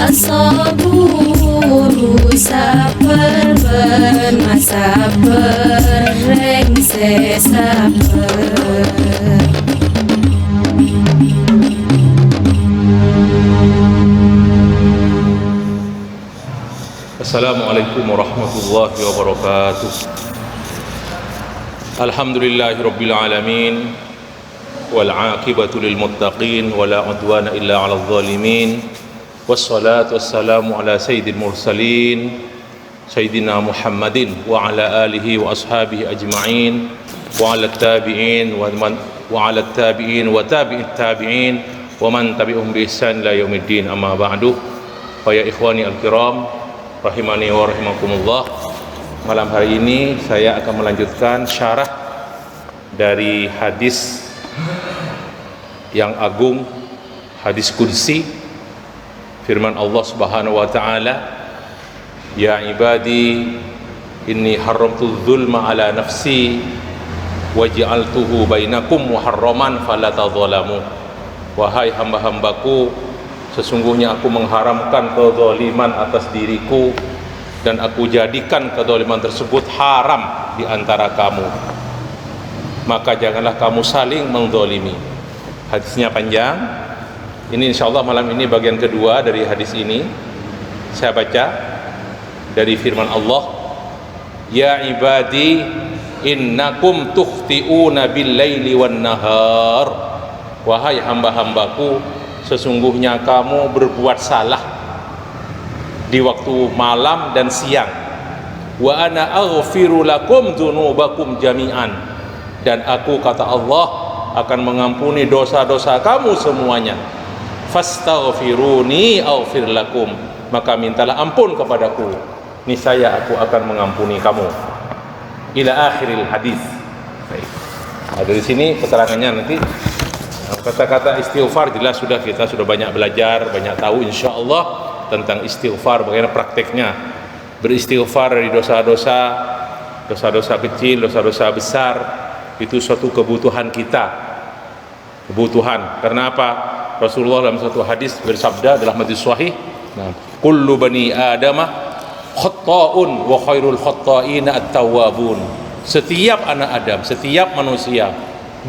As-saburu sabar bermasa berengse sabar. Assalamualaikum warahmatullahi wabarakatuh. Alhamdulillahirabbil alamin wal 'aqibatu lil muttaqin wala 'udwana illa 'alal zalimin. Wassalatu wassalamu ala sayyidil mursalin sayyidina Muhammadin wa ala alihi wa ashabihi ajma'in wa ala tabi'in wa ala tabi'in wa tabi'it tabi'in wa man tabi'uhum bi ihsan ila yaumiddin. Amma ba'du. Fa ya ikhwani al-kiram rahimani wa rahimakumullah. Malam hari ini saya akan melanjutkan syarah dari hadis yang agung, hadis qudsi, firman Allah Subhanahu wa taala, ya ibadi inni haramtu dzulma ala nafsi waj'altuhu bainakum muharraman fala tadzalamu. Wahai hamba-hambaku, sesungguhnya aku mengharamkan kezaliman atas diriku dan aku jadikan kezaliman tersebut haram di antara kamu, maka janganlah kamu saling menzalimi. Hadisnya panjang. Ini insyaallah malam ini bagian kedua dari hadis ini. Saya baca dari firman Allah, ya ibadi innakum tukhti'una bil-laili wan-nahar. Wahai hamba-hambaku, sesungguhnya kamu berbuat salah di waktu malam dan siang. Wa ana aghfiru lakum dzunubakum jami'an, dan aku, kata Allah, akan mengampuni dosa-dosa kamu semuanya. Fastaghfiruni aghfir lakum, maka mintalah ampun kepadaku, niscaya aku akan mengampuni kamu. Ila akhiril hadis. Baik. Nah, dari sini keterangannya nanti. Kata-kata istighfar jelas kita sudah banyak belajar, banyak tahu insyaallah tentang istighfar, bagaimana prakteknya beristighfar dari dosa-dosa, dosa-dosa kecil, dosa-dosa besar. Itu suatu kebutuhan kita, kebutuhan. Karena apa? Rasulullah dalam satu hadis bersabda dalam hadis sahih, kullu bani adama khata'un wa khairul khata'ina at-tawwabun. Setiap anak Adam, setiap manusia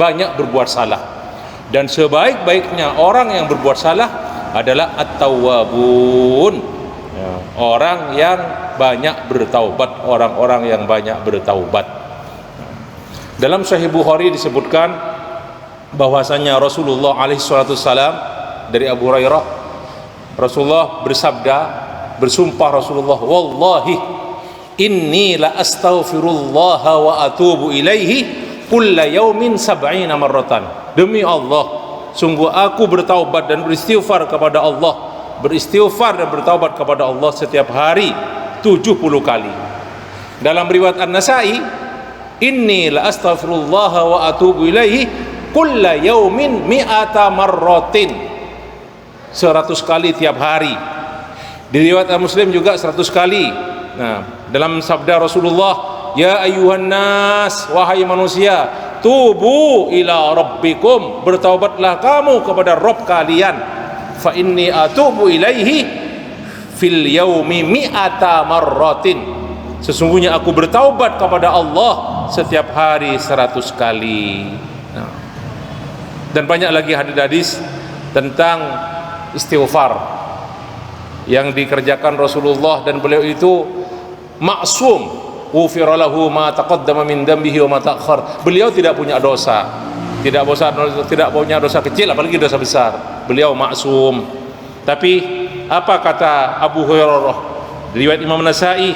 banyak berbuat salah, dan sebaik-baiknya orang yang berbuat salah adalah at-tawwabun, ya, orang yang banyak bertaubat, orang-orang yang banyak bertaubat. Dalam Sahih Bukhari disebutkan bahwasanya Rasulullah alaihi salatu wasalam, dari Abu Hurairah, Rasulullah bersabda, bersumpah Rasulullah, wallahi inni la astaghfirullah wa atubu ilaihi kulla yaumin sab'ina marratan. Demi Allah, sungguh aku bertaubat dan beristighfar kepada Allah, beristighfar dan bertaubat kepada Allah setiap hari 70 kali. Dalam riwayat An-Nasa'i, inni la astaghfirullah wa atubu ilaihi kulla yaumin mi'ata marratin, 100 kali tiap hari. Di riwayat Muslim juga 100 kali. Nah, dalam sabda Rasulullah, ya ayyuhan nas, wahai manusia, tubu ila rabbikum, bertaubatlah kamu kepada Rabb kalian. Fa inni atubu ilaihi fil yaumi mi'ata marratin, sesungguhnya aku bertaubat kepada Allah setiap hari 100 kali. Nah, dan banyak lagi hadis-hadis tentang istighfar yang dikerjakan Rasulullah, dan beliau itu maksum, ghufira lahu ma taqaddama min dambihi wa ma ta'akhkhar. Beliau tidak punya dosa, tidak punya dosa kecil, apalagi dosa besar. Beliau maksum. Tapi apa kata Abu Hurairah, riwayat Imam Nasa'i,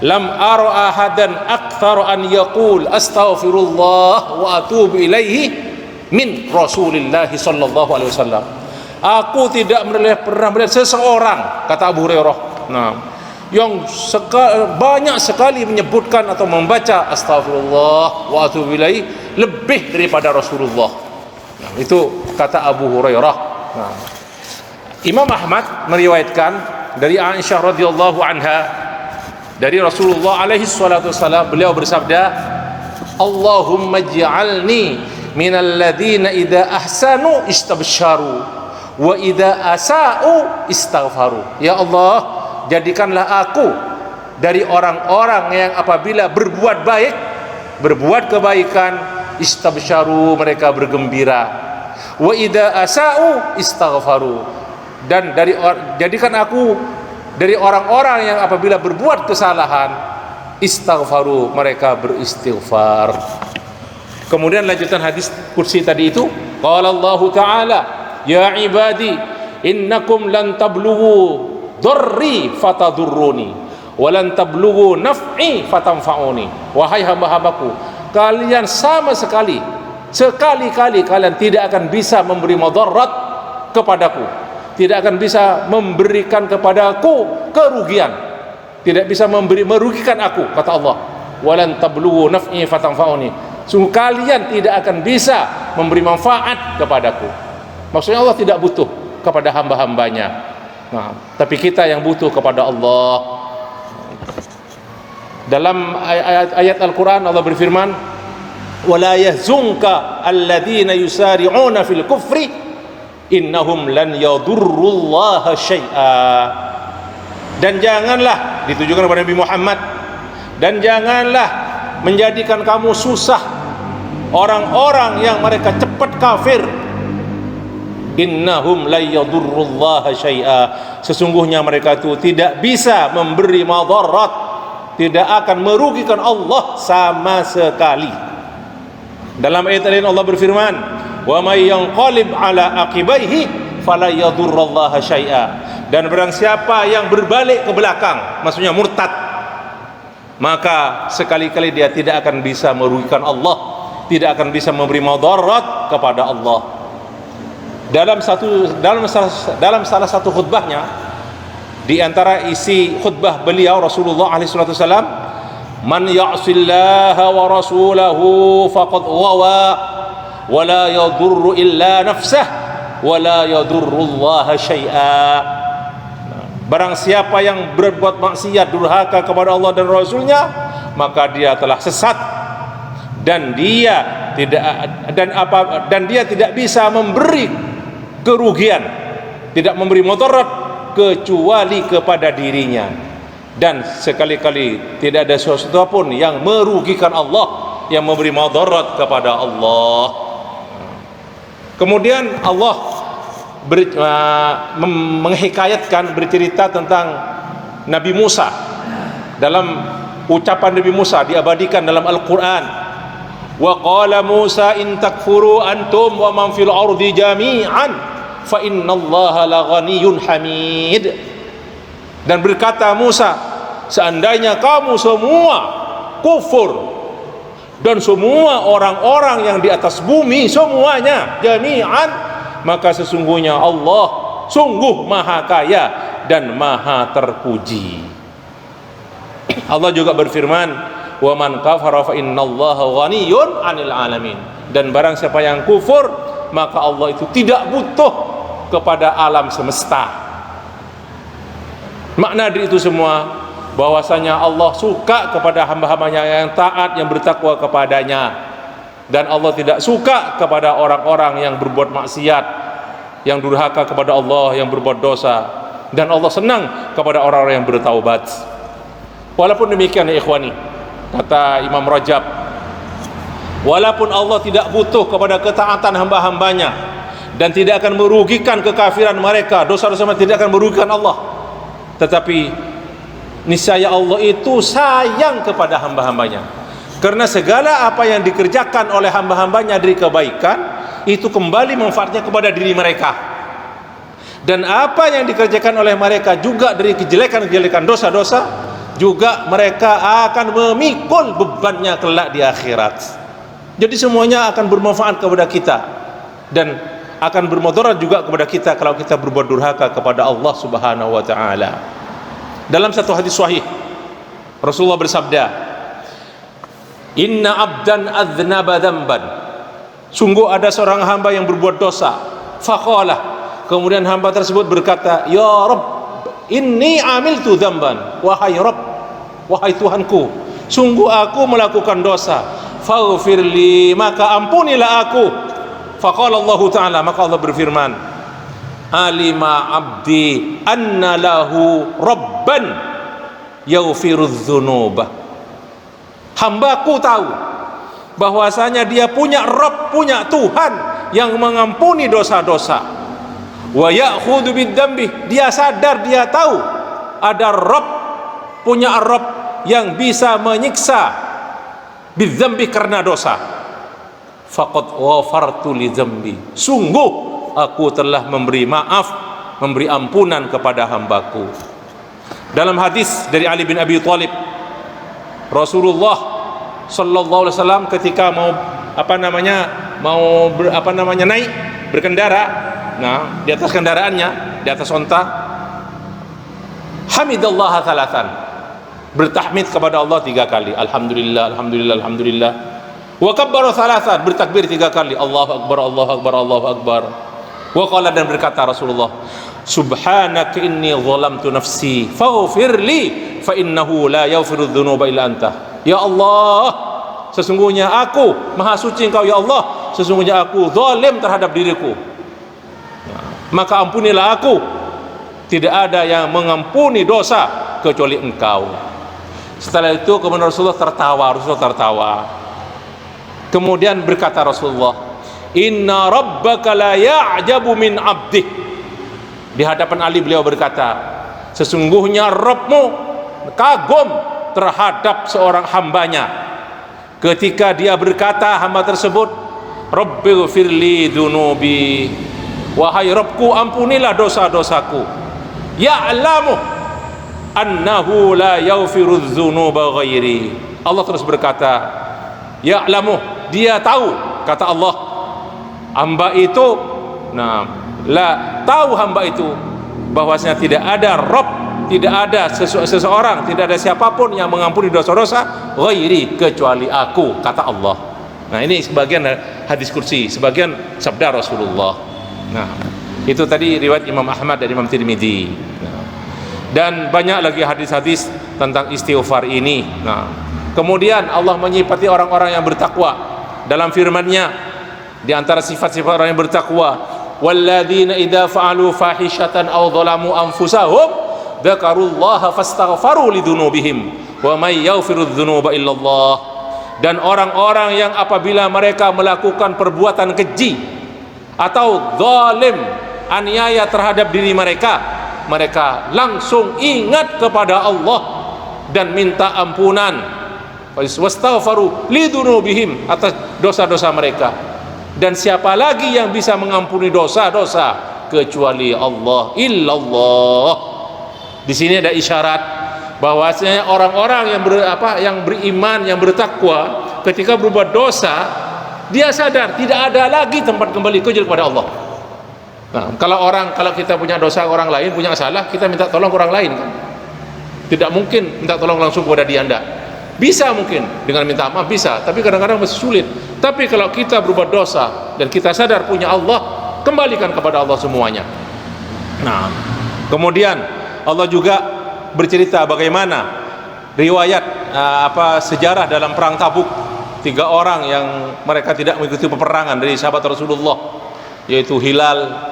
lam ara ahadan akthar an yaqul astaghfirullah wa atubu ilaihi min Rasulillah sallallahu alaihi wasallam. Aku tidak pernah melihat seseorang, kata Abu Hurairah, yang banyak sekali menyebutkan atau membaca astagfirullah wa atubu ilaih lebih daripada Rasulullah. Itu kata Abu Hurairah. Imam Ahmad meriwayatkan dari Aisyah radhiyallahu anha, dari Rasulullah alaihi salatu wasallam, beliau bersabda, Allahumma ij'alni minal ladzina idza ahsanu istabsharu Wa idza asa'u istaghfaru. Ya Allah, jadikanlah aku dari orang-orang yang apabila berbuat baik, berbuat kebaikan, istabsyaru, mereka bergembira. Wa idza asa'u istaghfaru. Dan jadikan aku dari orang-orang yang apabila berbuat kesalahan, istaghfaru, mereka beristighfar. Kemudian lanjutan hadis kursi tadi itu, qala Allah Ta'ala, ya ibadi innakum lan tablughu darri fatadurruni wa lan tablughu naf'i fatanfa'uni. Wahai hamba-hambaku, kalian sama sekali kalian tidak akan bisa memberi madarat kepadaku, tidak akan bisa memberikan kepadaku kerugian, tidak bisa merugikan aku, kata Allah. Walan tablughu naf'i fatanfa'uni. Sungguh kalian tidak akan bisa memberi manfaat kepadaku. Maksudnya Allah tidak butuh kepada hamba-hambanya. Nah, tapi kita yang butuh kepada Allah. Dalam ayat Al-Quran Allah berfirman, وَلَا يَحْزُنْكَ الَّذِينَ يُسَارِعُونَ فِي الْكُفْرِ إِنَّهُمْ لَنْ يَضُرُّوا اللَّهَ شَيْئًا. Dan janganlah, ditujukan kepada Nabi Muhammad, dan janganlah menjadikan kamu susah orang-orang yang mereka cepat kafir. Innahum la yadurrullaha syai'a. Sesungguhnya mereka itu tidak bisa memberi madarat, tidak akan merugikan Allah sama sekali. Dalam ayat lain Allah berfirman, wa may yanqalib ala aqibaihi fala yadurrullaha syai'a. Dan barang siapa yang berbalik ke belakang, maksudnya murtad, maka sekali-kali dia tidak akan bisa merugikan Allah, tidak akan bisa memberi madarat kepada Allah. Dalam salah satu khutbahnya, di antara isi khutbah beliau Rasulullah SAW, man ya'sillaha wa rasulahu faqad ghawa wa la yadurru illa nafsah wa la yadurru Allah syai'a. Barang siapa yang berbuat maksiat, durhaka kepada Allah dan Rasulnya, maka dia telah sesat, dan dia tidak bisa memberi kerugian, tidak memberi mudarat kecuali kepada dirinya, dan sekali-kali tidak ada sesuatu pun yang merugikan Allah, yang memberi mudarat kepada Allah. Kemudian Allah menghikayatkan, bercerita tentang Nabi Musa. Dalam ucapan Nabi Musa diabadikan dalam Al-Quran, wa qala Musa in takfuru antum wa man fil ardi jami'an fa innallaha laghaniyyun hamid. Dan berkata Musa, seandainya kamu semua kufur dan semua orang-orang yang di atas bumi semuanya jami'an, maka sesungguhnya Allah sungguh maha kaya dan maha terpuji. Allah juga berfirman, wa man kafara fa innallaha ghaniyyun 'anil 'alamin. Dan barang siapa yang kufur, maka Allah itu tidak butuh kepada alam semesta. Makna dari itu semua bahwasanya Allah suka kepada hamba-hambanya yang taat, yang bertakwa kepadanya. Dan Allah tidak suka kepada orang-orang yang berbuat maksiat, yang durhaka kepada Allah, yang berbuat dosa. Dan Allah senang kepada orang-orang yang bertaubat. Walaupun demikian ya ikhwani, kata Imam Rajab, walaupun Allah tidak butuh kepada ketaatan hamba-hambanya dan tidak akan merugikan kekafiran mereka, dosa-dosa mereka tidak akan merugikan Allah, tetapi niscaya Allah itu sayang kepada hamba-hambanya. Karena segala apa yang dikerjakan oleh hamba-hambanya dari kebaikan, itu kembali manfaatnya kepada diri mereka. Dan apa yang dikerjakan oleh mereka juga dari kejelekan-kejelekan, dosa-dosa, juga mereka akan memikul bebannya kelak di akhirat. Jadi semuanya akan bermanfaat kepada kita, dan akan bermudarat juga kepada kita kalau kita berbuat durhaka kepada Allah Subhanahu wa taala. Dalam satu hadis sahih, Rasulullah bersabda, inna abdan adznaba dzamban. Sungguh ada seorang hamba yang berbuat dosa. Faqala, kemudian hamba tersebut berkata, ya Rabb, inni amiltu dzamban. Wahai Rabb, wahai Tuhanku, sungguh aku melakukan dosa. Faghfirli, maka ampunilah aku. Faqala Allah Ta'ala, maka Allah berfirman, alima abdi anna lahu rabban yaghfirudz dzunubah. Hambaku tahu bahwasanya dia punya Rabb, punya Tuhan yang mengampuni dosa-dosa. Wa ya'khudhu bidzambi, dia sadar, dia tahu ada Rabb, punya Rabb yang bisa menyiksa bidzambi karena dosa. Faqad ghafartu li dzambi, sungguh aku telah memberi maaf, memberi ampunan kepada hambaku. Dalam hadis dari Ali bin Abi Thalib, Rasulullah sallallahu alaihi wasallam ketika mau naik berkendara, nah di atas kendaraannya, di atas onta, hamidallaha thalathan, bertahmid kepada Allah 3 kali, alhamdulillah alhamdulillah alhamdulillah, wa kabbara thalathan, bertakbir 3 kali, Allahu akbar Allahu akbar Allahu akbar, wa qala, dan berkata Rasulullah, subhanaka inni zalamtu nafsi faghfirli fa innahu la yaghfiru dzunuba illa anta. Ya Allah, sesungguhnya aku, maha suci Engkau ya Allah, sesungguhnya aku zalim terhadap diriku, maka ampunilah aku, tidak ada yang mengampuni dosa kecuali Engkau. Setelah itu kemudian Rasulullah tertawa. Kemudian berkata Rasulullah, inna rabbaka la ya'jabu min abdih. Di hadapan Ali beliau berkata, sesungguhnya Rabbmu kagum terhadap seorang hambanya ketika dia berkata, hamba tersebut, Rabbighfirli dzunubi, wahai Rabbku ampunilah dosa-dosaku, ya'lamu annahu la yaghfiru dzunuba ghairi. Allah terus berkata, ya'lamu, dia tahu, kata Allah, hamba itu, tahu hamba itu bahwasanya tidak ada Rabb, tidak ada seseorang, tidak ada siapapun yang mengampuni dosa-dosa ghairi, kecuali aku, kata Allah. Nah, ini sebagian hadis kursi, sebagian sabda Rasulullah. Nah, itu tadi riwayat Imam Ahmad dan Imam Tirmidzi. Dan banyak lagi hadis-hadis tentang istighfar ini. Nah, kemudian Allah menyifati orang-orang yang bertakwa dalam firman-Nya. Di antara sifat-sifat orang yang bertakwa, walladzina idza fa'alu fahishatan aw dzalamu anfusahum dzakarullaha fastaghfaru lidzunubihim wa may yaghfiru dzunuba illallah. Dan orang-orang yang apabila mereka melakukan perbuatan keji atau zalim, aniaya terhadap diri mereka, mereka langsung ingat kepada Allah dan minta ampunan, wastaghfaru lidzunubihim, atas dosa-dosa mereka. Dan siapa lagi yang bisa mengampuni dosa-dosa kecuali Allah, illallah. Di sini ada isyarat bahwasanya orang-orang yang beriman, yang bertakwa, ketika berbuat dosa, dia sadar tidak ada lagi tempat kembali kecuali kepada Allah. Nah, kalau kita punya dosa, orang lain punya salah, kita minta tolong ke orang lain kan? Tidak mungkin minta tolong langsung kepada dia, enggak. Bisa mungkin dengan minta maaf, bisa, tapi kadang-kadang masih sulit. Tapi kalau kita berbuat dosa dan kita sadar punya Allah, kembalikan kepada Allah semuanya. Nah, kemudian Allah juga bercerita bagaimana riwayat sejarah dalam perang Tabuk. 3 orang yang mereka tidak mengikuti peperangan dari sahabat Rasulullah, yaitu Hilal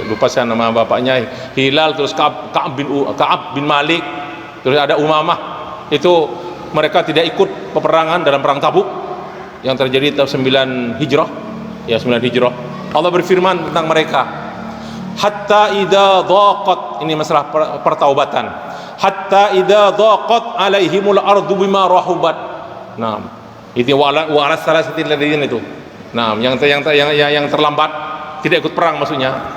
lupa saya nama bapaknya, Hilal, terus Ka'ab bin Malik, terus ada Umamah. Itu mereka tidak ikut peperangan dalam perang Tabuk yang terjadi tahun 9 Hijrah. Ya, 9 Hijrah. Allah berfirman tentang mereka, hatta idza dhaqat, ini masalah pertaubatan, hatta idza dhaqat alaihimul ardu bima rahubat. Nah, itu wa'ala salasatil ladzina itu. Nah, yang terlambat, tidak ikut perang maksudnya.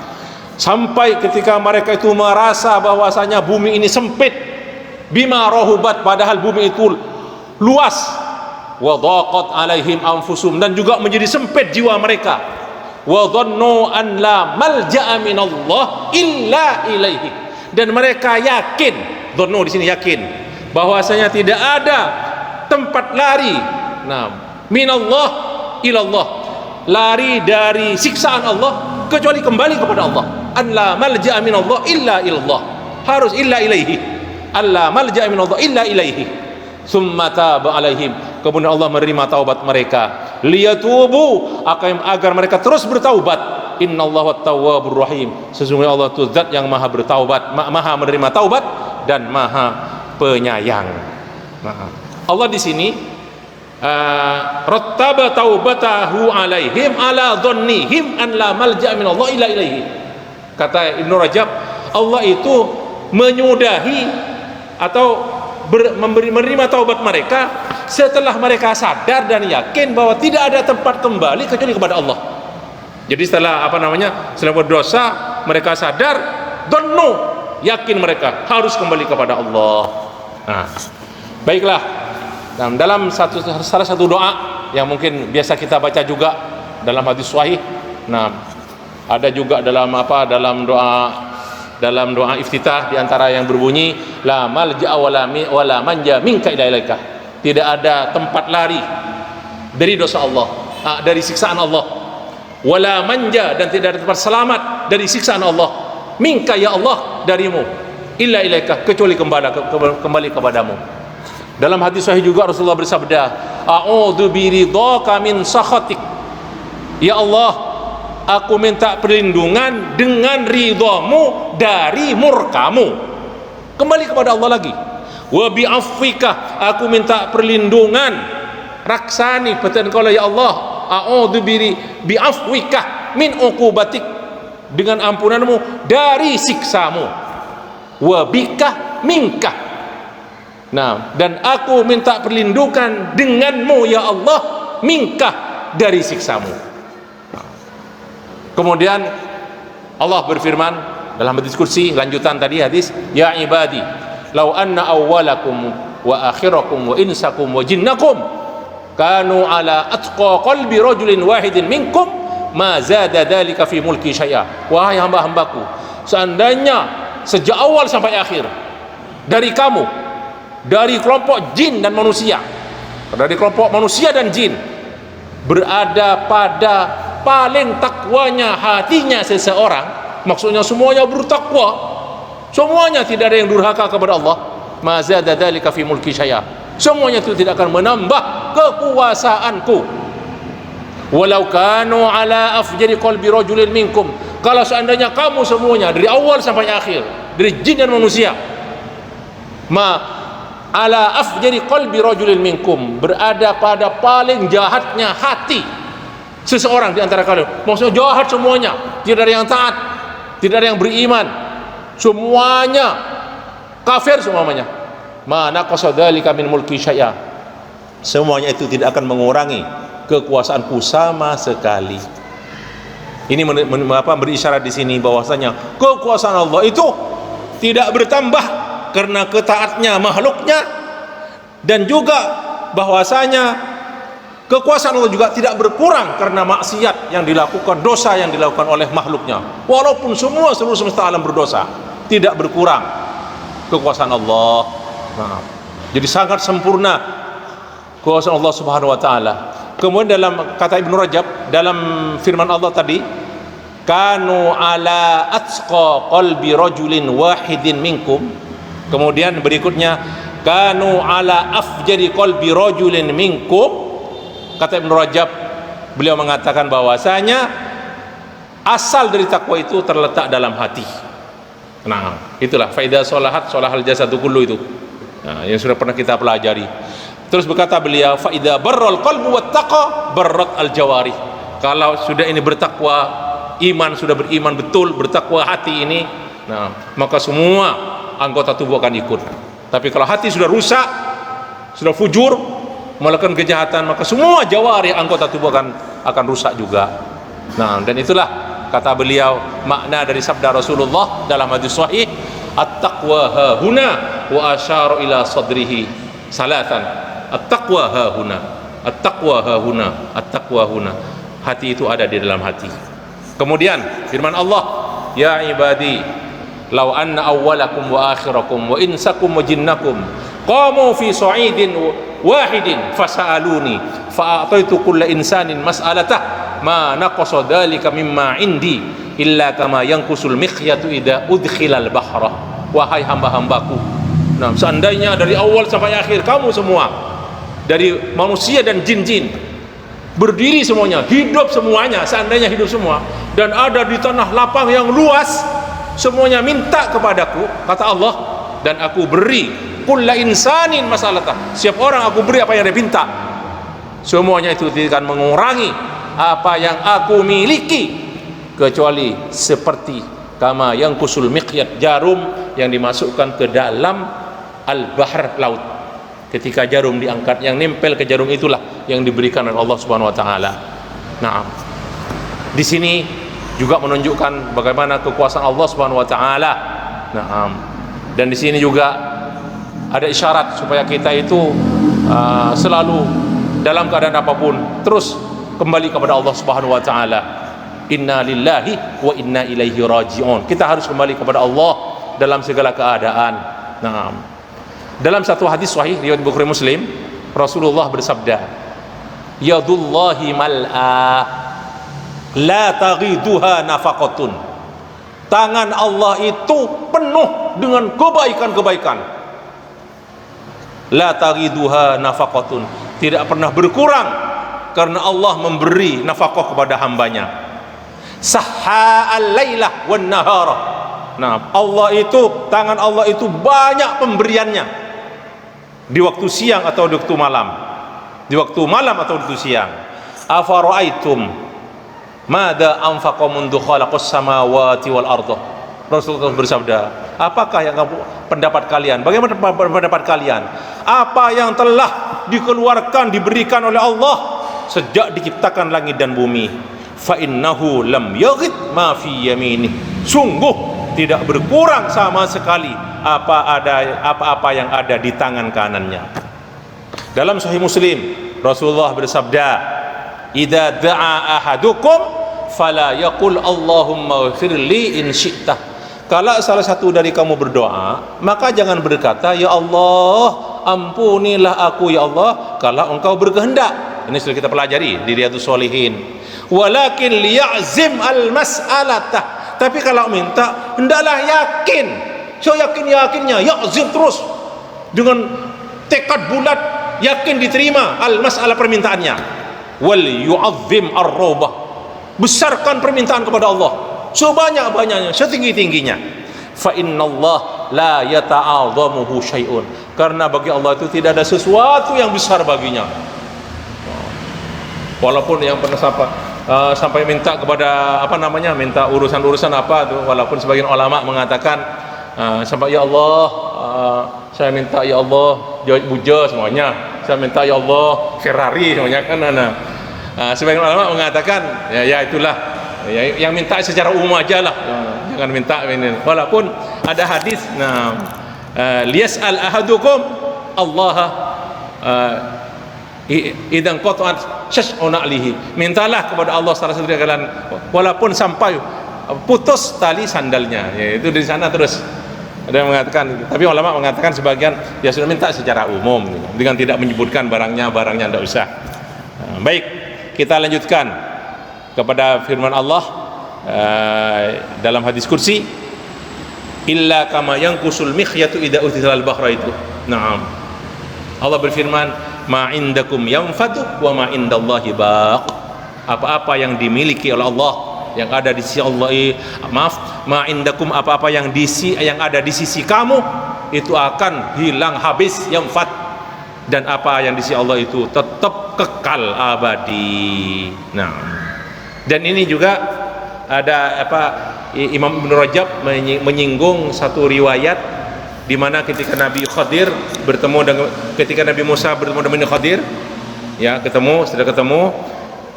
Sampai ketika mereka itu merasa bahwasanya bumi ini sempit, bima rahubat, padahal bumi itu luas, wa dhaqat alaihim anfusum, dan juga menjadi sempit jiwa mereka, wa dhannu an la malja'a minallah illa ilaihi, dan mereka yakin, dhannu di sini yakin, bahwasanya tidak ada tempat lari, minallah ilallah, lari dari siksaan Allah kecuali kembali kepada Allah. An la malja'a minallah illa ilallah, harus illa ilaihi, alla malja'a minallah illa ilaihi. Summa taba alaihim, kemudian Allah menerima taubat mereka, liyatubu, agar mereka terus bertaubat, innallaha tawwabur rahim. Sesungguhnya Allah itu zat yang maha bertaubat, maha menerima taubat dan maha penyayang. Allah di sini rattaba taubatahu alaihim ala dhannihim an la malja min Allah ila ilaihi. Kata Ibnu Rajab, Allah itu menyudahi atau menerima taubat mereka setelah mereka sadar dan yakin bahwa tidak ada tempat kembali kecuali kepada Allah. Jadi setelah setelah berdosa mereka sadar, dhannu, yakin mereka harus kembali kepada Allah. Nah, baiklah. Dalam salah satu doa yang mungkin biasa kita baca juga dalam hadis sahih. Nah, ada juga dalam doa iftitah di antara yang berbunyi la malja wala manja minka illa ilaika. Tidak ada tempat lari dari dosa Allah, dari siksaan Allah. Wala manja, dan tidak ada tempat selamat dari siksaan Allah. Minka ya Allah, darimu. Illa ilaika, kecuali kembali kepadamu. Dalam hadis sahih juga Rasulullah bersabda, a'udzu biridhaka min sakhatik. Ya Allah, aku minta perlindungan dengan ridhamu dari murkamu. Kembali kepada Allah lagi. Wa bi'afwika, aku minta perlindungan, raksani petenkola ya Allah, a'udzu bi'afwika min uqubatik, dengan ampunanmu dari siksamu. Wa bika minka. Nah, dan aku minta perlindungan denganmu ya Allah, minka, dari siksamu. Kemudian Allah berfirman dalam hadis kursi, lanjutan tadi hadis, ya ibadi law anna awwalakum wa akhirakum wa insakum wa jinnakum kanu ala atqa qalbi rajulin wahidin minkum ma zada dzalika fi mulki syai'a. Wahai hamba-hambaku, seandainya sejak awal sampai akhir dari kamu, dari kelompok jin dan manusia, dari kelompok manusia dan jin, berada pada paling takwanya hatinya seseorang, maksudnya semuanya bertakwa, semuanya tidak ada yang durhaka kepada Allah, ma zada dzalika fi mulki syai'a, semuanya itu tidak akan menambah kekuasaanku. Walau kanu ala afjari qalbi rajulin minkum, kalau seandainya kamu semuanya dari awal sampai akhir, dari jin dan manusia, ma ala afjari qalbi rajulin minkum, berada pada paling jahatnya hati seseorang di antara kalian, maksudnya jahat semuanya, tidak ada yang taat, tidak ada yang beriman, semuanya kafir semuanya, ma naqasa dzalika min mulki syai'a, semuanya itu tidak akan mengurangi kekuasaanku sama sekali. Ini berisyarat di sini bahwasanya kekuasaan Allah itu tidak bertambah karena ketaatnya makhluknya, dan juga bahwasanya kekuasaan Allah juga tidak berkurang karena maksiat yang dilakukan, dosa yang dilakukan oleh makhluknya. Walaupun seluruh semesta alam berdosa, tidak berkurang kekuasaan Allah. Nah, jadi sangat sempurna kekuasaan Allah Subhanahu wa taala. Kemudian dalam kata Ibnu Rajab dalam firman Allah tadi, kanu ala atqa qalbi rajulin wahidin minkum. Kemudian berikutnya, kanu ala afjari qalbi rajulin minkum. Kata Ibnu Rajab, beliau mengatakan bahwasanya asal dari takwa itu terletak dalam hati. Nah, itulah faidah sholahat sholahal jasadu kullu itu. Nah, yang sudah pernah kita pelajari. Terus berkata beliau, fa idza barral qalbu wattaqa barrat al jawarih. Kalau sudah ini bertakwa, iman, sudah beriman betul, bertakwa hati ini, nah, maka semua anggota tubuh akan ikut. Tapi kalau hati sudah rusak, sudah fujur, melakukan kejahatan, maka semua jawarih anggota tubuh akan rusak juga. Nah, dan itulah kata beliau makna dari sabda Rasulullah dalam hadis sahih, at-taqwa hahuna, wa asyara ila sadrihi salatan. At-taqwa hahuna, at-taqwa hahuna, at-taqwa huna. Hati itu ada di dalam hati. Kemudian firman Allah, ya ibadi law anna awwalakum wa akhirakum wa insakum wa jinnakum qamu fi sa'idin wahidin fasa'aluni fa'ataitu kulla insanin mas'alatah ma naqasa dhalika mimma indi illa kama yanqusul mikhyatu idza udkhilal bahra. Wahai hamba-hambaku, nah, seandainya dari awal sampai akhir kamu semua, dari manusia dan jin-jin, berdiri semuanya, hidup semuanya, seandainya hidup semua, dan ada di tanah lapang yang luas, semuanya minta kepadaku, kata Allah, dan aku beri kulla insanin masalatah, setiap orang aku beri apa yang dia minta. Semuanya itu tidak akan mengurangi apa yang aku miliki, kecuali seperti kama yang kusul miqyat, jarum yang dimasukkan ke dalam al-bahr, laut. Ketika jarum diangkat, yang nempel ke jarum itulah yang diberikan oleh Allah Subhanahu wa taala. Nah, di sini juga menunjukkan bagaimana kekuasaan Allah Subhanahu wa taala. Nah, dan di sini juga ada isyarat supaya kita itu selalu dalam keadaan apapun terus kembali kepada Allah Subhanahu wa taala. Inna lillahi wa inna ilaihi raji'un. Kita harus kembali kepada Allah dalam segala keadaan. Nah, dalam satu hadis sahih riwayat Bukhari Muslim, Rasulullah bersabda, yadullahi mal'a la taghiduha nafaqatun. Tangan Allah itu penuh dengan kebaikan-kebaikan. La taghiduha nafaqatun, tidak pernah berkurang karena Allah memberi nafkah kepada hambanya. Sahha al-lailah wan nahara. Nah, Allah itu, tangan Allah itu banyak pemberiannya, di waktu siang atau di waktu malam, di waktu malam atau di waktu siang. Afara'aitum mada anfaqa mundu khalaqas samawati wal arda. Rasulullah bersabda, apakah yang kamu, pendapat kalian, bagaimana pendapat kalian, apa yang telah dikeluarkan, diberikan oleh Allah sejak diciptakan langit dan bumi? Fa innahu lam yaghid ma fi yaminih. Sungguh tidak berkurang sama sekali apa-apa yang ada di tangan kanannya. Dalam Sahih Muslim, Rasulullah bersabda, idza da'a ahadukum fala yaqul Allahumma ighfirli in syi'ta. Kalau salah satu dari kamu berdoa, maka jangan berkata, ya Allah, ampunilah aku ya Allah, kalau engkau berkehendak. Ini sudah kita pelajari di Riyadhus Shalihin. Walakin liya'zim al-mas'alata. Tapi kalau minta, hendaklah yakin. So yakin-yakinnya, ya'zim terus dengan tekad bulat, yakin diterima al-mas'alah permintaannya. Wal yu'azzim ar-raubah. Besarkan permintaan kepada Allah sebanyak-banyaknya, setinggi-tingginya. Fa innallaha la yata'adhamuhu syai'un. Karena bagi Allah itu tidak ada sesuatu yang besar baginya. Walaupun yang pernah sampai minta kepada minta urusan-urusan apa tuh, walaupun sebagian ulama mengatakan sampai ya Allah, saya minta ya Allah buja semuanya, saya minta ya Allah Ferrari semuanya kan. Sebagian ulama mengatakan ya itulah yang minta secara umum aja lah, jangan minta ini. Walaupun ada hadis, liyas'al ahadukum Allah idan qata'at syas'una alihi. Mintalah kepada Allah salah satu dari kalian walaupun sampai putus tali sandalnya, yaitu di sana terus. Ada yang mengatakan, tapi ulama mengatakan sebagian ya sudah minta secara umum dengan tidak menyebutkan barangnya tidak usah. Baik, kita lanjutkan kepada firman Allah dalam hadis kursi, illa kama yanqusul mikhyatu idza uthilal bahra itu. Naam. Allah berfirman, ma indakum yanfadu wa ma indallahi baq. Apa-apa yang dimiliki oleh Allah, yang ada di sisi Allah, ma indakum, apa-apa yang ada di sisi kamu itu akan hilang habis, yanfad. Dan apa yang di sisi Allah itu tetap kekal abadi. Nah, dan ini juga ada Imam Ibn Rajab menyinggung satu riwayat di mana ketika Nabi Khadir ketika Nabi Musa bertemu dengan Khadir, sudah ketemu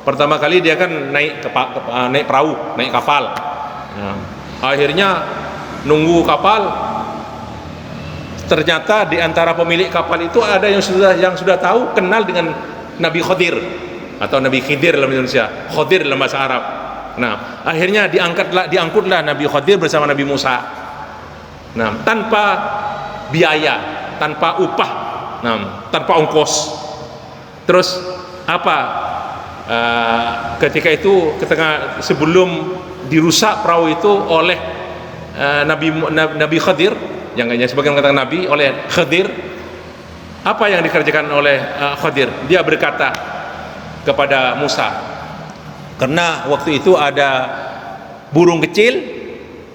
pertama kali dia kan naik perahu, naik kapal. Akhirnya nunggu kapal, ternyata di antara pemilik kapal itu ada yang sudah tahu, kenal dengan Nabi Khadir atau Nabi Khidir dalam Indonesia, Khadir dalam bahasa Arab. Nah, akhirnya diangkutlah Nabi Khadir bersama Nabi Musa. Nah, tanpa biaya, tanpa upah, tanpa ongkos. Terus ketika itu sebelum dirusak perahu itu oleh Nabi Khadir, yang hanya sebagian kata Nabi, oleh Khadir, apa yang dikerjakan oleh Khadir? Dia berkata, kepada Musa. Karena waktu itu ada burung kecil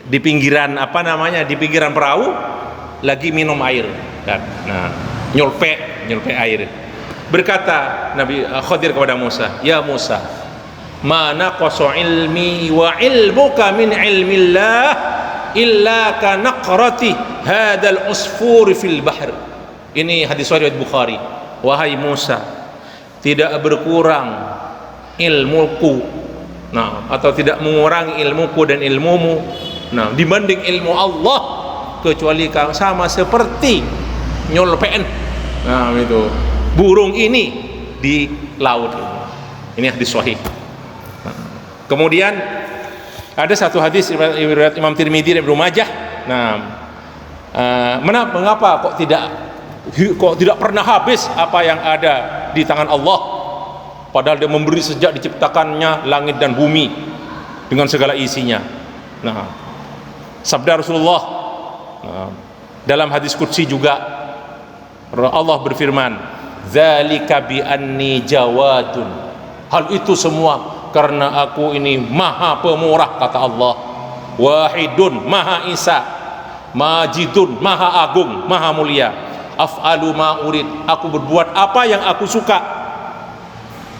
di pinggiran di pinggiran perahu lagi minum air kan. Nah, nyolpe air. Berkata Nabi Khadir kepada Musa, "Ya Musa, ma naqasa ilmi wa ilmuka min ilmillah illa ka naqrati hadzal usfur fil bahr." Ini hadis riwayat Bukhari. Wahai Musa, tidak berkurang ilmuku, atau tidak mengurangi ilmuku dan ilmumu, dibanding ilmu Allah, kecuali sama seperti nyolpen itu burung ini di laut. Ini hadis sahih. Kemudian ada satu hadis riwayat Imam Tirmidzi dan Ibnu Majah. Mengapa kok tidak pernah habis apa yang ada di tangan Allah, padahal Dia memberi sejak diciptakannya langit dan bumi dengan segala isinya. Sabda Rasulullah dalam hadis qudsi juga, Allah berfirman, "Dzalika bi anni jawadun." Hal itu semua karena aku ini maha pemurah, kata Allah. Wahidun, maha esa, majidun, maha agung, maha mulia. Af'alu ma urid, aku berbuat apa yang aku suka.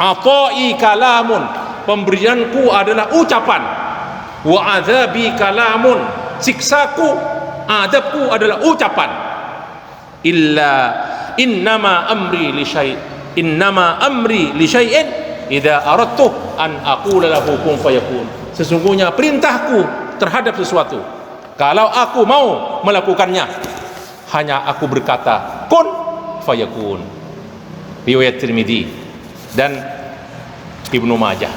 Ata'i kalamun, pemberianku adalah ucapan. Wa adzabi kalamun, siksaku, adabku adalah ucapan. Innama amri li syai'in idza aradtu an aqula lahu kun fayakun. Sesungguhnya perintahku terhadap sesuatu, kalau aku mau melakukannya, hanya aku berkata kun fayakun. Riwayat Tirmidzi dan Ibnu Majah.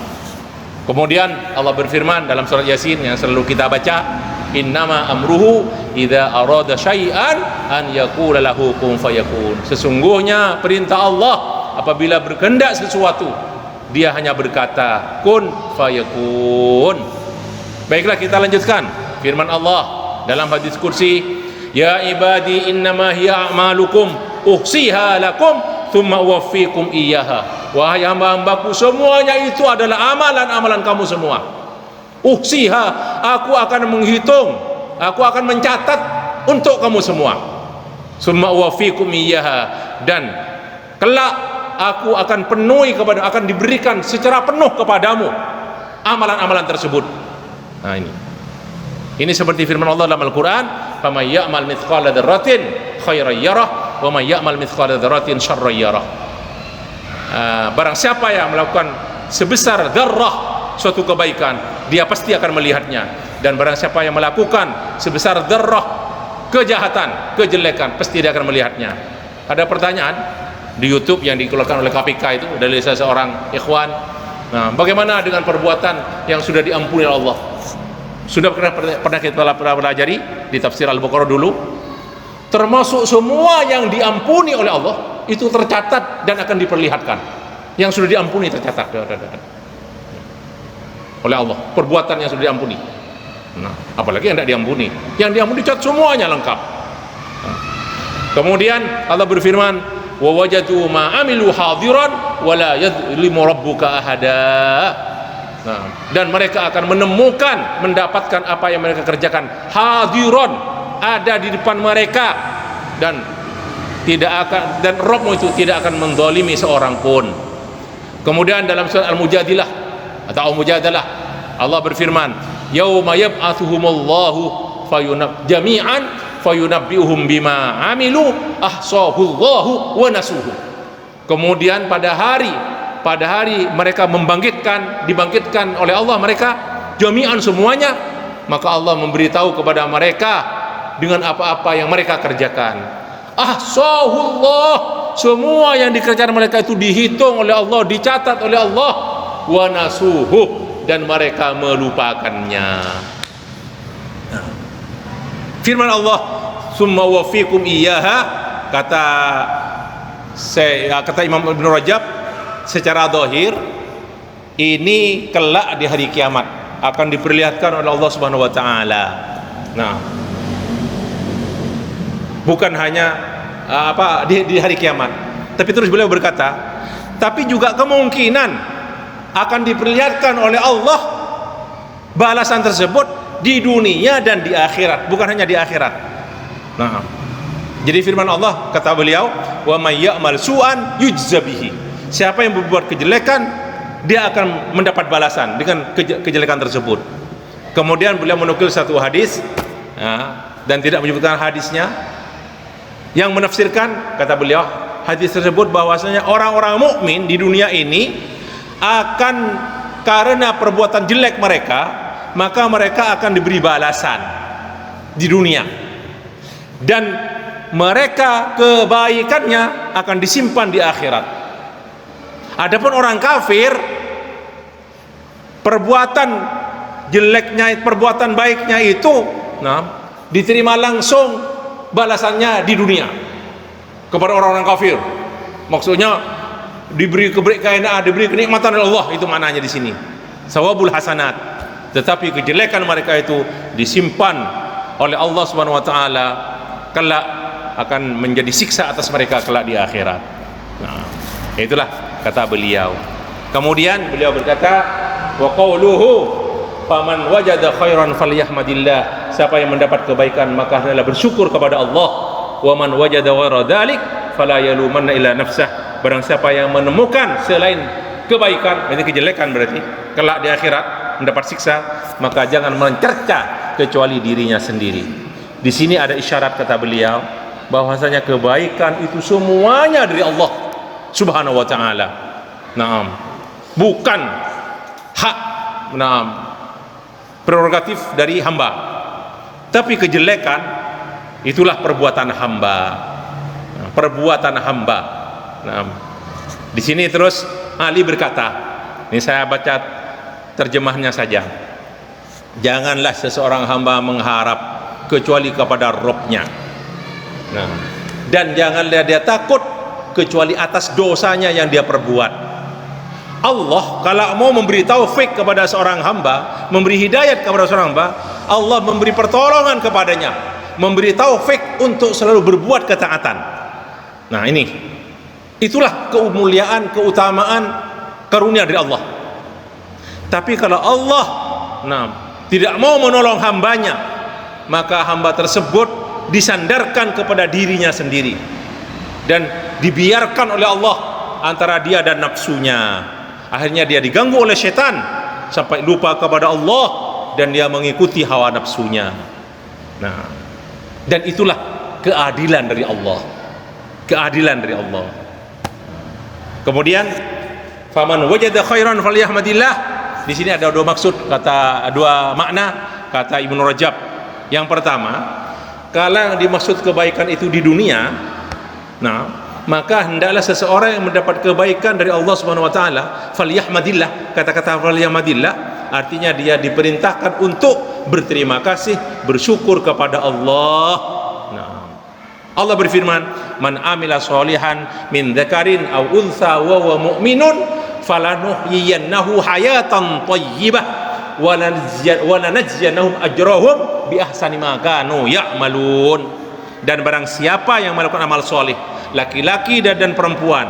Kemudian Allah berfirman dalam surat Yasin yang selalu kita baca, innama amruhu idza arada syai'an an yaqula lahu kun fayakun. Sesungguhnya perintah Allah apabila berkehendak sesuatu, Dia hanya berkata kun fayakun. Baiklah, kita lanjutkan firman Allah dalam hadis kursi, ya ibadi innama hiya a'malukum uhsiha lakum thumma uwaffikum iyyaha. Wahai hamba-hambaku, semuanya itu adalah amalan-amalan kamu semua. Uhsiha, aku akan menghitung, aku akan mencatat untuk kamu semua. Summa uwaffikum iyyaha, dan kelak aku akan penuhi akan diberikan secara penuh kepadamu amalan-amalan tersebut. Nah, ini seperti firman Allah dalam Al-Quran, faman ya'mal mithqala dzarratin khairan yarah wa man ya'mal mithqala dzarratin syarran yarah. Barang siapa yang melakukan sebesar dzarrah suatu kebaikan, dia pasti akan melihatnya, dan barang siapa yang melakukan sebesar dzarrah kejahatan, kejelekan, pasti dia akan melihatnya. Ada pertanyaan di YouTube yang dikeluarkan oleh KPK itu dari seseorang ikhwan, bagaimana dengan perbuatan yang sudah diampuni oleh Allah? Sudah pernah kita pelajari di tafsir Al-Baqarah dulu, termasuk semua yang diampuni oleh Allah itu tercatat dan akan diperlihatkan. Yang sudah diampuni tercatat oleh Allah, perbuatan yang sudah diampuni. Apalagi yang tidak diampuni, yang diampuni dicatat semuanya lengkap. Kemudian Allah berfirman, wa wajadu ma amilu hadiran wa la yadhlimu rabbuka ahada. Dan mereka akan mendapatkan apa yang mereka kerjakan hadiran, ada di depan mereka, dan Rabbmu itu tidak akan menzalimi seorang pun. Kemudian dalam surat Al-Mujadilah atau Al-Mujadalah, Allah berfirman, yauma yab'atsuhumullahu jami'an fayunabbi'uhum bima amilu ahsahullahu wa nasuhu. Kemudian pada hari mereka dibangkitkan oleh Allah, mereka jami'an semuanya, maka Allah memberitahu kepada mereka dengan apa-apa yang mereka kerjakan. Ahsahullah, semua yang dikerjakan mereka itu dihitung oleh Allah, dicatat oleh Allah. Wa nasuhu, dan mereka melupakannya. Firman Allah, summa wafikum iyyaha, kata Imam Ibnu Rajab, secara zahir ini kelak di hari kiamat akan diperlihatkan oleh Allah Subhanahu wa taala. Bukan hanya di hari kiamat, tapi terus beliau berkata, tapi juga kemungkinan akan diperlihatkan oleh Allah balasan tersebut di dunia dan di akhirat, bukan hanya di akhirat. Nah, jadi firman Allah, kata beliau, wa may ya'mal su'an yujza bihi. Siapa yang berbuat kejelekan, dia akan mendapat balasan dengan kejelekan tersebut. Kemudian beliau menukil satu hadis, dan tidak menyebutkan hadisnya, yang menafsirkan, kata beliau, hadis tersebut bahwasanya orang-orang mukmin di dunia ini akan, karena perbuatan jelek mereka, maka mereka akan diberi balasan di dunia, dan mereka kebaikannya akan disimpan di akhirat. Adapun orang kafir, perbuatan jeleknya, perbuatan baiknya itu diterima langsung balasannya di dunia kepada orang-orang kafir. Maksudnya diberi keberkahan, diberi kenikmatan oleh Allah, itu maknanya di sini. Sawabul hasanat. Tetapi kejelekan mereka itu disimpan oleh Allah Subhanahu wa taala, kelak akan menjadi siksa atas mereka kelak di akhirat. Nah, itulah kata beliau. Kemudian beliau berkata, wa qauluhu faman wajada khairan falyahmadillah. Siapa yang mendapat kebaikan maka hendaklah bersyukur kepada Allah. Wa man wajada ghaira dzalik fala yalumanna illa nafsah. Barang siapa yang menemukan selain kebaikan, berarti kejelekan, berarti kelak di akhirat mendapat siksa, maka jangan mencerca kecuali dirinya sendiri. Di sini ada isyarat, kata beliau, bahwasanya kebaikan itu semuanya dari Allah Subhanahu wa taala. Naam. Bukan hak, prerogatif dari hamba. Tapi kejelekan itulah perbuatan hamba. Perbuatan hamba. Naam. Di sini terus Ali berkata, ini saya baca terjemahnya saja. Janganlah seseorang hamba mengharap kecuali kepada Rabb-nya. Nah, dan janganlah dia takut kecuali atas dosanya yang dia perbuat. Allah kalau mau memberi taufik kepada seorang hamba, memberi hidayat kepada seorang hamba, Allah memberi pertolongan kepadanya, memberi taufik untuk selalu berbuat ketaatan. Nah, itulah kemuliaan, keutamaan, karunia dari Allah. Tapi kalau Allah tidak mau menolong hambanya, maka hamba tersebut disandarkan kepada dirinya sendiri dan dibiarkan oleh Allah antara dia dan nafsunya. Akhirnya dia diganggu oleh setan sampai lupa kepada Allah dan dia mengikuti hawa nafsunya. Nah, dan itulah keadilan dari Allah. Keadilan dari Allah. Kemudian faman wajada khairan falyahmadillah. Di sini ada dua maksud, dua makna kata Ibnu Rajab. Yang pertama, kalau dimaksud kebaikan itu di dunia, maka hendaklah seseorang yang mendapat kebaikan dari Allah Subhanahu wa taala, falyahmadillah. Kata-kata falyahmadillah artinya dia diperintahkan untuk berterima kasih, bersyukur kepada Allah. Allah berfirman, man amila sholihan min dzakarin aw untha wa huwa mu'minun falanuhyiyannahu hayatan thayyibah wa lanajziyannahum ajrahum bi ahsani ma kanu ya'malun. Dan barang siapa yang melakukan amal soleh, laki-laki dan perempuan,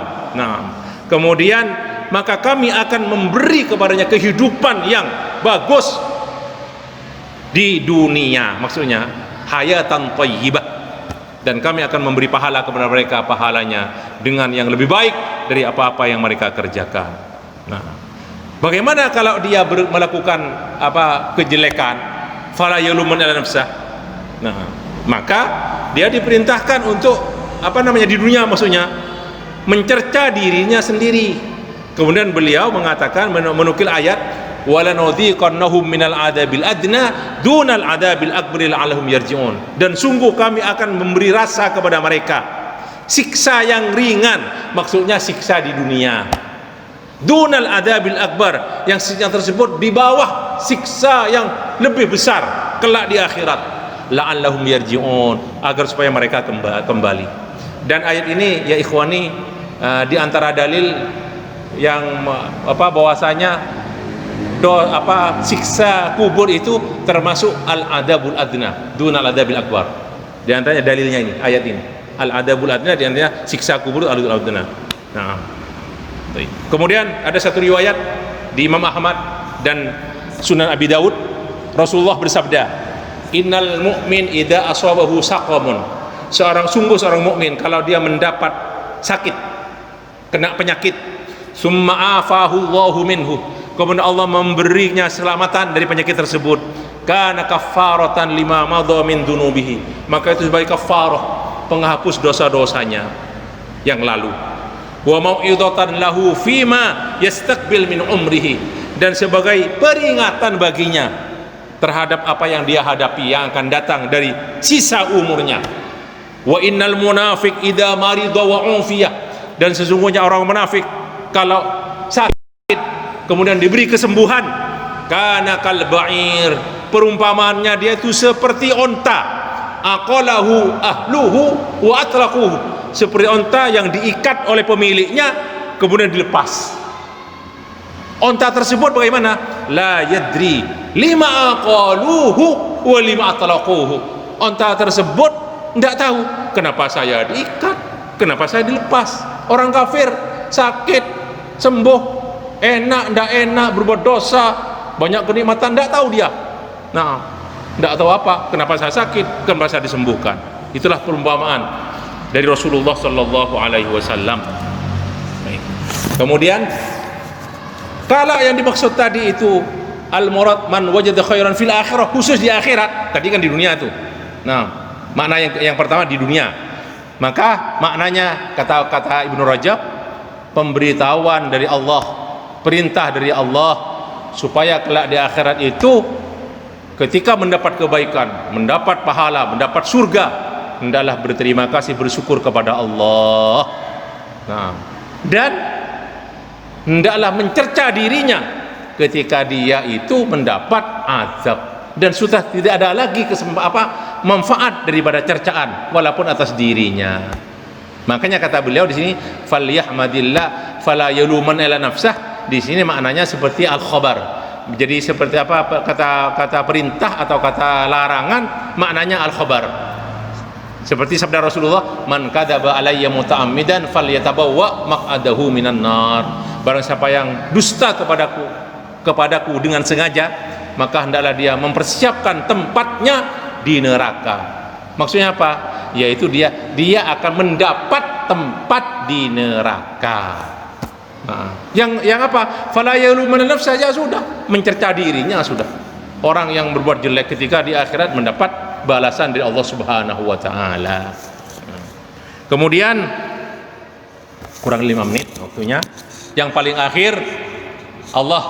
kemudian maka kami akan memberi kepadanya kehidupan yang bagus di dunia, maksudnya hayatan thayyibah, dan kami akan memberi pahala kepada mereka, pahalanya dengan yang lebih baik dari apa-apa yang mereka kerjakan. Bagaimana kalau dia melakukan kejelekan, fala yaluman ala nafsah, maka dia diperintahkan untuk di dunia, maksudnya mencerca dirinya sendiri. Kemudian beliau mengatakan, menukil ayat, walanudhiqannahum minal adabil adna dunal adabil akbari la'allahum yarji'un. Dan sungguh kami akan memberi rasa kepada mereka siksa yang ringan, maksudnya siksa di dunia, dunal adabil akbar, yang siksa tersebut di bawah siksa yang lebih besar kelak di akhirat, la'allahum yarji'un, agar supaya mereka kembali. Dan ayat ini ya ikhwani, di antara dalil yang bahwasanya siksa kubur itu termasuk al-adabul adna dunal adabil akbar. Di antaranya dalilnya ini, ayat ini, al-adabul adna, di antaranya siksa kubur al-adabul adna. Kemudian ada satu riwayat di Imam Ahmad dan Sunan Abi Daud, Rasulullah bersabda, innal mu'min idza asabahu saqamun, seorang mukmin kalau dia mendapat sakit, kena penyakit, summa afahu Allahu minhu, kemudian Allah memberinya keselamatan dari penyakit tersebut, kana kaffaratan lima madha min dunubihi, maka itu sebagai kafarah, penghapus dosa-dosanya yang lalu, wa mau'izatan lahu fima yastaqbil min umrihi, dan sebagai peringatan baginya terhadap apa yang dia hadapi yang akan datang dari sisa umurnya. Wa innal munafiq idza marida wa ufiyah, dan sesungguhnya orang munafik kalau sakit kemudian diberi kesembuhan, kana kal ba'ir, perumpamaannya dia itu seperti onta, aqalahu ahluhu wa atraquhu, seperti onta yang diikat oleh pemiliknya kemudian dilepas. Onta tersebut bagaimana? La yadri lima aqaluhu wa lima atraquhu, onta tersebut tidak tahu kenapa saya diikat, kenapa saya dilepas. Orang kafir sakit, sembuh, enak, tidak enak, berbuat dosa, banyak kenikmatan, tidak tahu dia. Nah, tidak tahu apa, kenapa saya sakit, kenapa saya disembuhkan. Itulah perumpamaan dari Rasulullah Sallallahu Alaihi Wasallam. Kemudian, kalau yang dimaksud tadi itu al-murad man wajada khairan fil akhirah, khusus di akhirat. Tadi kan di dunia itu. Nah, makna yang pertama di dunia. Maka maknanya kata Ibnu Rajab, pemberitahuan dari Allah, perintah dari Allah supaya kelak di akhirat itu ketika mendapat kebaikan, mendapat pahala, mendapat surga, hendaklah berterima kasih, bersyukur kepada Allah. Nah, dan hendaklah mencerca dirinya ketika dia itu mendapat azab, dan sudah tidak ada lagi manfaat daripada cercaan walaupun atas dirinya. Makanya kata beliau di sini, falyahmadillah fala yaluman ila nafsah, di sini maknanya seperti al-khabar. Jadi seperti apa, kata perintah atau kata larangan, maknanya al-khabar. Seperti sabda Rasulullah, man kadzaba alayya muta'ammidan falyatabawwa maq'adahu minan nar, barang siapa yang dusta kepadaku dengan sengaja, maka hendaklah dia mempersiapkan tempatnya di neraka. Maksudnya apa? Yaitu dia akan mendapat tempat di neraka. Nah, yang apa? Fala yaluman nafs saja sudah, mencerca dirinya sudah. Orang yang berbuat jelek ketika di akhirat mendapat balasan dari Allah Subhanahu wa taala. Kemudian kurang 5 menit waktunya. Yang paling akhir Allah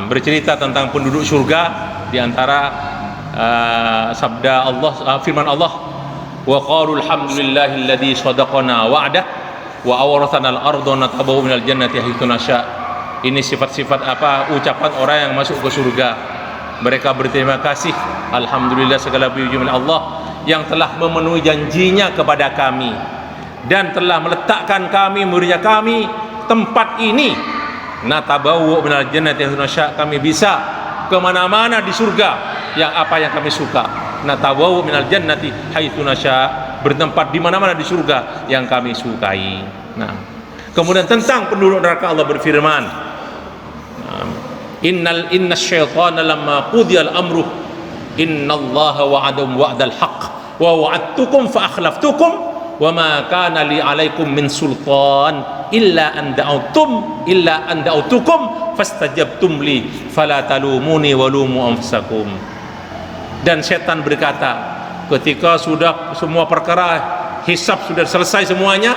bercerita tentang penduduk surga, di antara sabda Allah, firman Allah, wa qalu alhamdulillahilladzi sadaqana wa'dah wa awrathana al-ardha natabawwa minal jannati haitsu nasya. Ini sifat-sifat ucapan orang yang masuk ke surga. Mereka berterima kasih, alhamdulillah, segala puji milik Allah yang telah memenuhi janjinya kepada kami dan telah meletakkan kami, memberinya kami tempat ini, natabawwa minal jannati haitsu nasya, kami bisa kemana-mana di surga yang kami suka. Natabawwa minal jannati haitsu nasya, bertempat di mana-mana di surga yang kami sukai. Nah, kemudian tentang penduduk neraka Allah berfirman, inna syaitana lamma qudiyal amru innallaha wa'adum wa'dal haqq wa wa'adtukum fa akhlaftukum wa ma kana li 'alaikum min sultan illa an da'utukum fastajabtum li fala talumuni wa lumu anfusakum. Dan setan berkata, ketika sudah semua perkara hisab sudah selesai semuanya,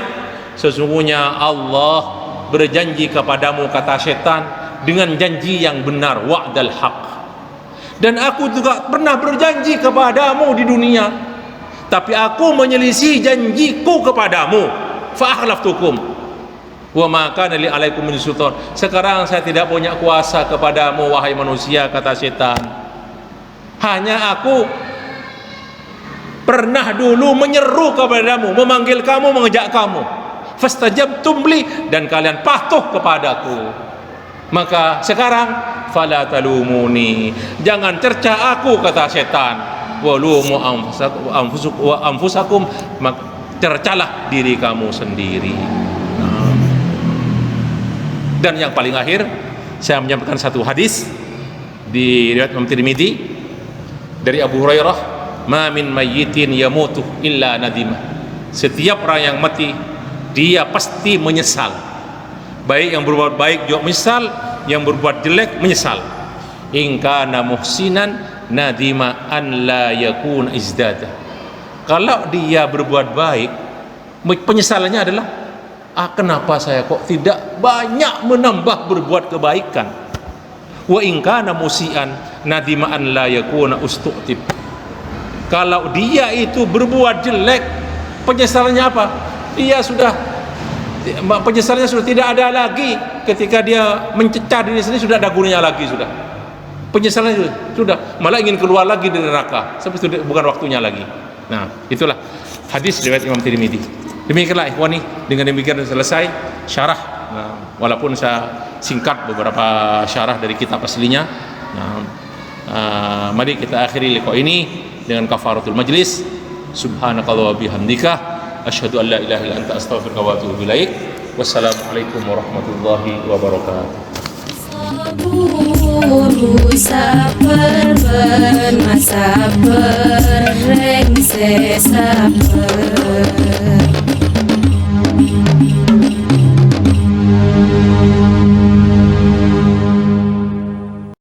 sesungguhnya Allah berjanji kepadamu, kata setan, dengan janji yang benar, wa'dal haq, dan aku juga pernah berjanji kepadamu di dunia, tapi aku menyelisih janjiku kepadamu, fa akhlaftukum wa ma kana li alaikum min sultan. Sekarang saya tidak punya kuasa kepadamu wahai manusia, kata setan. Hanya aku pernah dulu menyeru kepadamu, memanggil kamu, mengejak kamu, fastajabtum li, dan kalian patuh kepadaku. Maka sekarang fala talumuni, jangan cerca aku, kata setan, walumu anfusakum, cercalah diri kamu sendiri. Dan yang paling akhir saya menyampaikan satu hadis di riwayat Imam Tirmidzi dari Abu Hurairah, "Ma min mayyitin yamutu illa nadimah." Setiap orang yang mati dia pasti menyesal. Baik yang berbuat baik juga menyesal, yang berbuat jelek menyesal. In kana muhsinan nadima an la yakun izdada. Kalau dia berbuat baik, penyesalannya adalah kenapa saya kok tidak banyak menambah berbuat kebaikan. Wa in kana musian nadima an la yakuna ustu'tib. Kalau dia itu berbuat jelek, penyesalannya apa? Penyesalannya sudah tidak ada lagi. Ketika dia mencecah diri sendiri, sudah ada gunanya lagi, sudah penyesalannya sudah malah ingin keluar lagi dari neraka, sampai itu bukan waktunya lagi. Nah, itulah hadis riwayat Imam Tirmidzi. Demikianlah ikhwani, dengan demikian selesai syarah. Nah, walaupun saya singkat beberapa syarah dari kitab aslinya. Nah, mari kita akhiri liqa ini dengan kafaratul majlis. Subhanakallah wa bihamdika asyhadu an la ilaha illa anta astaghfiruka wa atubu ilaik. Wassalamualaikum warahmatullahi wabarakatuh. Guru sabar ben sabar reng se sabar